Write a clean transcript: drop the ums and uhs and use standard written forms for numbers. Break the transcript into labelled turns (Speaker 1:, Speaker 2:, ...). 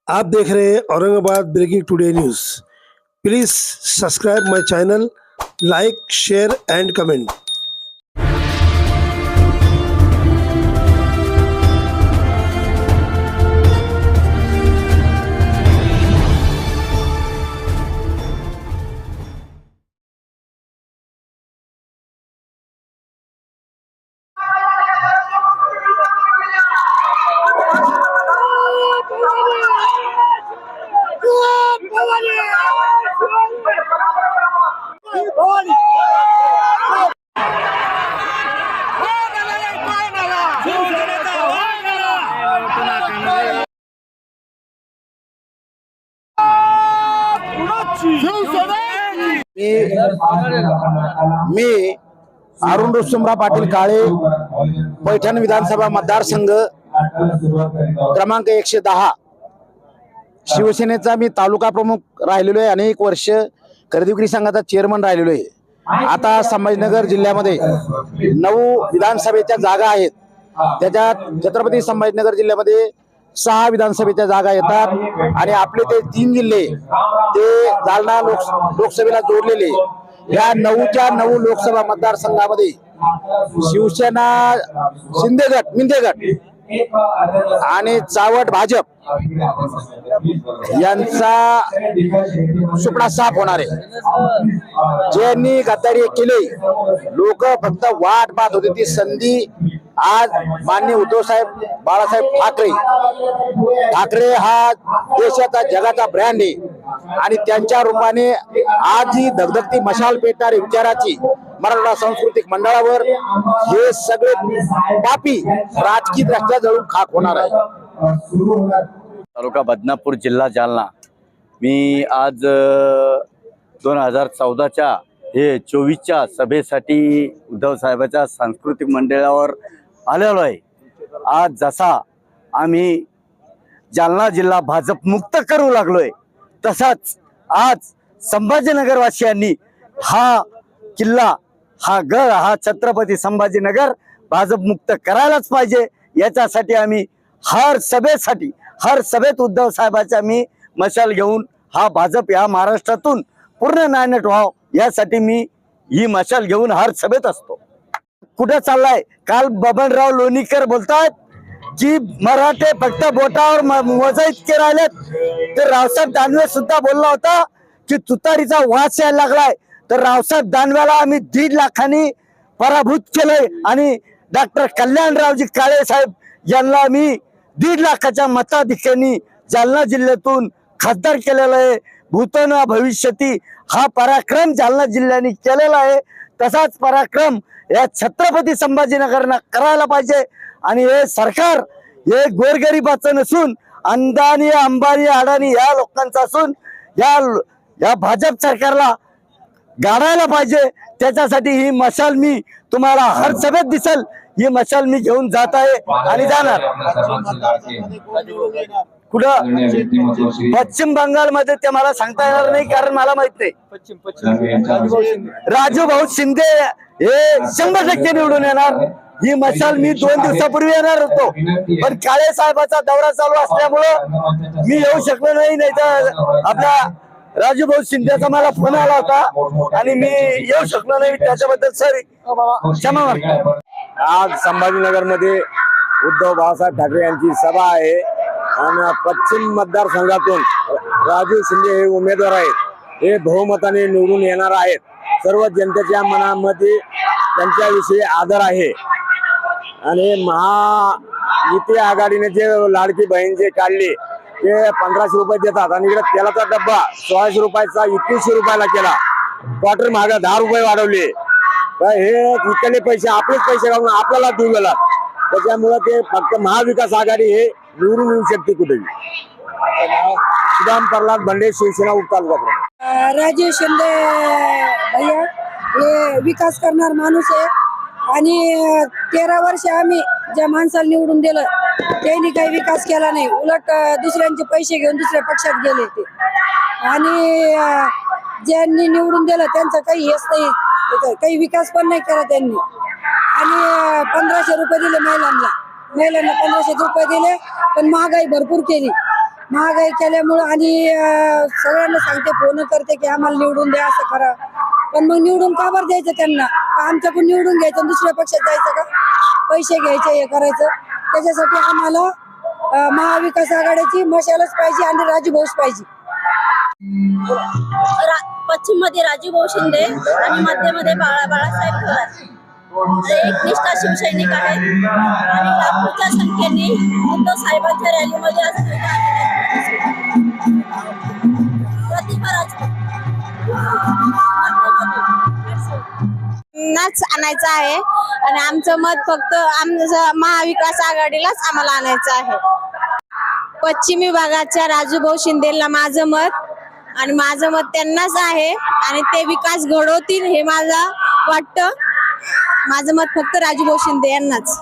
Speaker 1: आप देख रहे हैं Aurangabad breaking today news. Please subscribe my channel, like, share and comment.
Speaker 2: मी अरुण रुस्तुमराव पाटील काळे, पैठण विधानसभा मतदारसंघ क्रमांक 110 शिवसेनेचा मी तालुका प्रमुख राहिलेलो आहे। अनेक वर्ष खरेदी विक्री संघाचा चेअरमन राहिलेलो आहे। आता संभाजीनगर जिल्ह्यामध्ये 9 विधानसभेच्या जागा आहेत। त्याच्यात छत्रपती संभाजीनगर जिल्ह्यामध्ये 6 विधानसभेच्या जागा येतात आणि आपले ते 3 जिल्हे ते जालना लोकसभेला जोडलेले। या 9च्या 9 लोकसभा मतदारसंघामध्ये शिवसेना, शिंदे गट, मिंदे गट आणि चावट भाजप यांचा सुपडा साफ होणार आहे। ज्यांनी गद्दारी केली, लोक फक्त वाट पाहत होते ती संधी। आज माननीय उद्धव साहेब, बाळासाहेब ठाकरे हा देशाचा, जगाचा ब्रँड आहे आणि त्यांच्या रूपाने आज ही धगधगती मशाल पेटणारी विचाराची मराठवाडा सांस्कृतिक मंडळावर हे सगळे पापी राजकीय दृष्ट्या जळून खाक होणार आहे।
Speaker 3: तालुका बदनापूर, जिल्हा जालना। मी आज 2014च्या हे 24च्या सभेसाठी उद्धव साहेबांच्या सांस्कृतिक मंडळावर आलेलो आहे। आज जसा आम्ही जालना जिल्हा भाजप मुक्त करू लागलोय, तसाच आज संभाजीनगरवासियांनी हा किल्ला, हा गड, हा छत्रपती संभाजीनगर भाजप मुक्त करायलाच पाहिजे। याच्यासाठी आम्ही हर सभेत उद्धव साहेबांचा मी मशाल घेऊन हा भाजप या महाराष्ट्रातून पूर्ण नायनाट व्हाव यासाठी मी ही मशाल घेऊन हर सभेत असतो। कुठे चाललाय? काल बबनराव लोणीकर बोलतात की मराठे फक्त बोटावर मोजा इतके राहिलेत। तर रावसाहेब दानवे सुद्धा बोलला होता की तुतारीचा वास यायला लागलाय। तर रावसाहेब दानवेला आम्ही 1.5 लाखांनी पराभूत केलंय आणि डॉक्टर कल्याणरावजी काळे साहेब यांना आम्ही 1.5 लाखाच्या मताधिक्याने जालना जिल्ह्यातून खासदार केलेला आहे। भूतन भविष्यती हा पराक्रम जालना जिल्ह्याने केलेला आहे। तसाच पराक्रम या छत्रपती संभाजीनगरला करायला पाहिजे। आणि हे सरकार हे गोरगरिबाचं नसून अंदानी, अंबानी, अडाणी या लोकांचा असून या भाजप सरकारला गाडायला पाहिजे। त्याच्यासाठी ही मशाल मी तुम्हाला हर सभेत दिसेल, ही मशाल मी घेऊन जात आहे आणि जाणार। कुठं? पश्चिम बंगालमध्ये ते मला सांगता येणार नाही, कारण मला माहित नाही। राजू भाऊ शिंदे हे 100% निवडून येणार। ही मशाल मी 2 दिवसापूर्वी येणार होतो, पण काळे साहेबाचा दौरा चालू असल्यामुळं मी येऊ शकलो नाही। नाही तर आपल्या राजू भाऊ शिंदेचा मला फोन आला होता आणि मी येऊ शकलो नाही, त्याच्याबद्दल सॉरी, क्षमा मागतो।
Speaker 2: आज संभाजीनगर मध्ये उद्धव बाळासाहेब ठाकरे यांची सभा आहे आणि पश्चिम मतदारसंघातून राजू शिंदे हे उमेदवार आहेत। हे बहुमताने निवडून येणार आहेत। सर्व जनतेच्या मनामध्ये त्यांच्याविषयी आदर आहे आणि महायुती आघाडीने जे लाडकी बहीण जे काढली ते 1500 रुपये देतात आणि इकडे तेलाचा डब्बा 1600 रुपयाचा 2100 रुपयाला केला। क्वार्टर महाग 10 रुपये वाढवले। तर हे इकडले पैसे आपलेच पैसे घालून आपल्याला देऊ गेलात। त्याच्यामुळे ते फक्त महाविकास आघाडी हे निवडून येऊ शकते कुठेही। सुदाम प्रल्हाद भंडे, शिवसेना उपतालुका।
Speaker 4: राजू शिंदे भैया हे विकास करणार माणूस आहे आणि 13 वर्ष आम्ही ज्या माणसाला निवडून दिलं त्यांनी काही विकास केला नाही, उलट दुसऱ्यांचे पैसे घेऊन दुसऱ्या पक्षात गेले ते। आणि ज्यांनी निवडून दिलं त्यांचं काही हेच नाही, काही विकास पण नाही केला त्यांनी। आणि 1500 रुपये दिले महिलांना 1500 रुपये दिले, पण महागाई भरपूर केली। महागाई केल्यामुळं आणि सगळ्यांना सांगते, फोन करते की आम्हाला निवडून द्या, असं करा. पण मग निवडून का बरं द्यायचं त्यांना? का आमच्याकडून निवडून घ्यायचं आणि दुसऱ्या पक्षात जायचं का? पैसे घ्यायचे, हे करायचं. त्याच्यासाठी आम्हाला महाविकास आघाडीची मशालच पाहिजे आणि राजू भाऊच पाहिजे.
Speaker 5: पश्चिम मध्ये राजू भाऊ शिंदे आणि मध्यमध्ये बाळासाहेब थोरात. ते एकनिष्ठ शिवसैनिक आहेत आणि लाखोच्या संख्येने उद्धव साहेबांच्या रॅलीमध्ये आज प्रतिभा राजपूत नाच आणायचं आहे आणि आमचं मत फक्त आमचं महाविकास आघाडीलाच आम्हाला आणायचं आहे. पश्चिम विभागाच्या राजू भाऊ शिंदेला माझं मत आणि माझं मत त्यांनाच आहे आणि ते विकास घडवतील हे मला वाटतं. माझं मत फक्त राजू भाऊ शिंदे यांनाच.